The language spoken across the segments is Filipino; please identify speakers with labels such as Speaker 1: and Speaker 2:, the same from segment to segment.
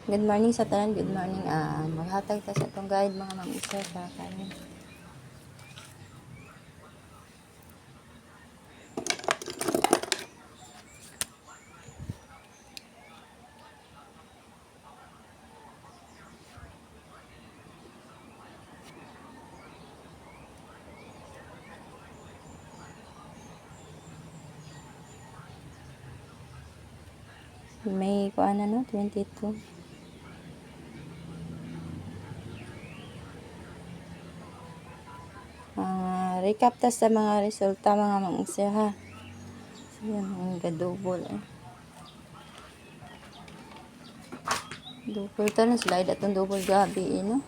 Speaker 1: Good morning sa tanan, good morning. Maghatag ta sa itong guide mga mag-isa sa kanin. May kuan na no, 22. Recap ta sa mga resulta mga mag-isa ha. So yan, ang double Double ta na slide atong double gabi no.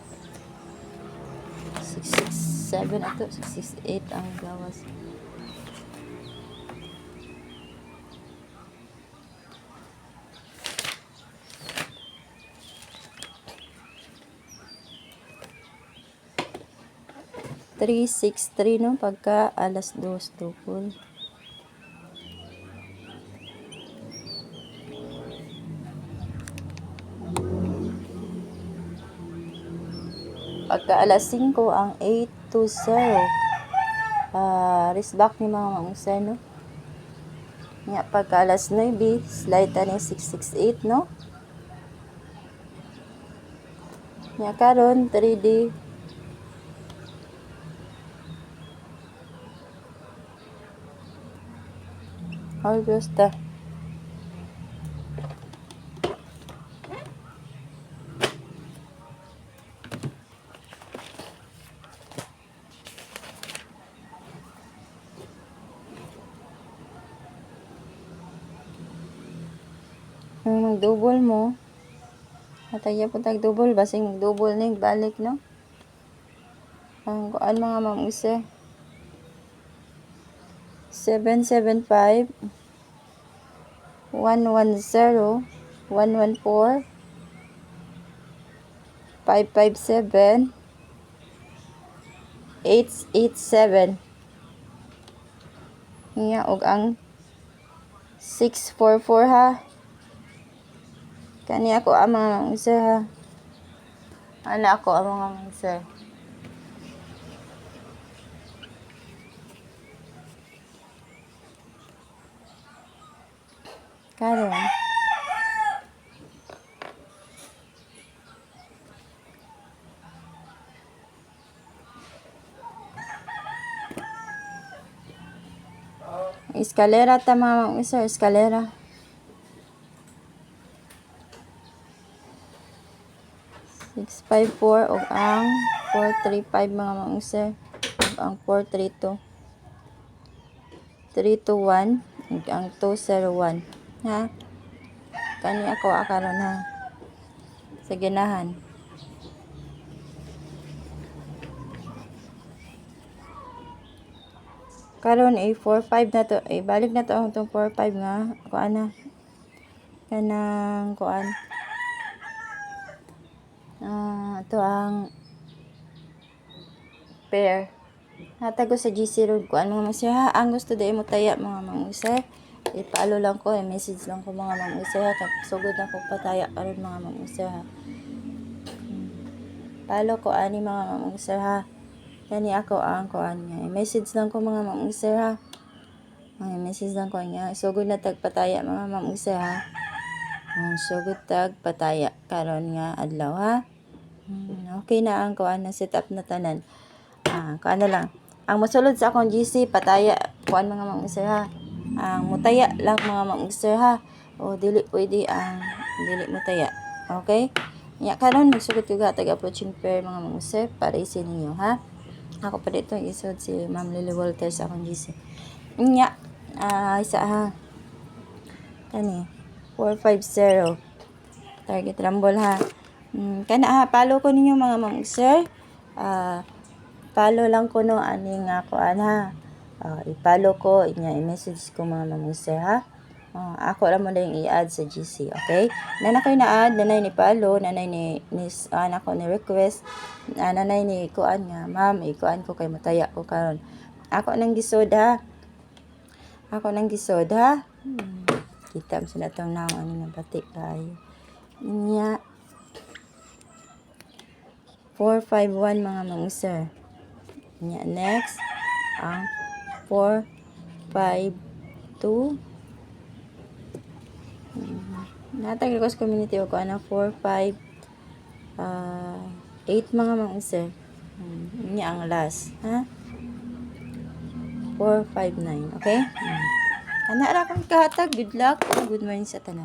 Speaker 1: 667 ato, 668 ang gawas. Three, 6, 3 no, pagka alas 2 double. Pagka alas 5 ang 820. Wrist back ni mga mangusay no. Nga pagka alas 9 slide ta ni 668 no. Nga karon 3D August ta. Mag-double mo. Ataya po tag-double. Basing mag-double na balik no. Ang kuan mga mamuse. 775 110 114 557 887 niya og ang 644 ha. Kani ako ang mga mamuse ha. Ana ako ang mga mamuse. Karon eskalera ta mga mamuse, eskalera. Six, 5, 4 og ang 435 mga mamuse og ang 432 321 ug ang 201 ha. Kani ako akaron ha sa ginahan. Karon 45 na to, balik na to ang 45 nga kuan na kanang kuan ito ang pair natago sa GC Road kuan mga masya. Ang gusto dai mo taya mga mangusay, ipaalo lang ko, message lang ko mga mangusay ha. Sugod na ko pataya karon mga mangusay ha. Palo ko ani mga mangusay ha. Kani ako ang kuan nga. Message lang ko mga mangusay ha. Message lang ko niya. Sugod na tagpataya mga mangusay ha. Sugod tagpataya karon nga adlaw ha. Okay na ang kuan na setup na tanan. Kuan na lang. Ang mosulod sa akong GC pataya kuan mga mangusay ha. Ang mutaya lang mga mangusay ha. O dili pwede ang dili mutaya. Okay? Nya karon magsugod ko tag approaching pair mga mangusay para isin ninyo ha. Ako pa dito isod si Ma'am Lily Walter sa akong GC. Nya isa ha. Kani 450 target rumble ha. Kana ha, follow ko ninyo mga mangusay. Follow lang ko no ani nga kuan ha. I-follow ko inya i-message ko mga mangusay ha. Ako ra mo lang i-add sa GC, okay? Nana koy na-add, nanay ni follow, nanay ni anak ko ni request, nanay ni kuan nga, ma'am, ikuan ko kay mataya ko karon. Ako nang gisod ha. Kita mo sila tong naong ani nga batik kayo. Inya 451 mga mangusir. Nya next ang 452. Natag request community ko ana 458 mga mangusir. Nya ang last, ha? 459, okay? Ana ra kang kahatag. Good luck. Good morning sa tanan.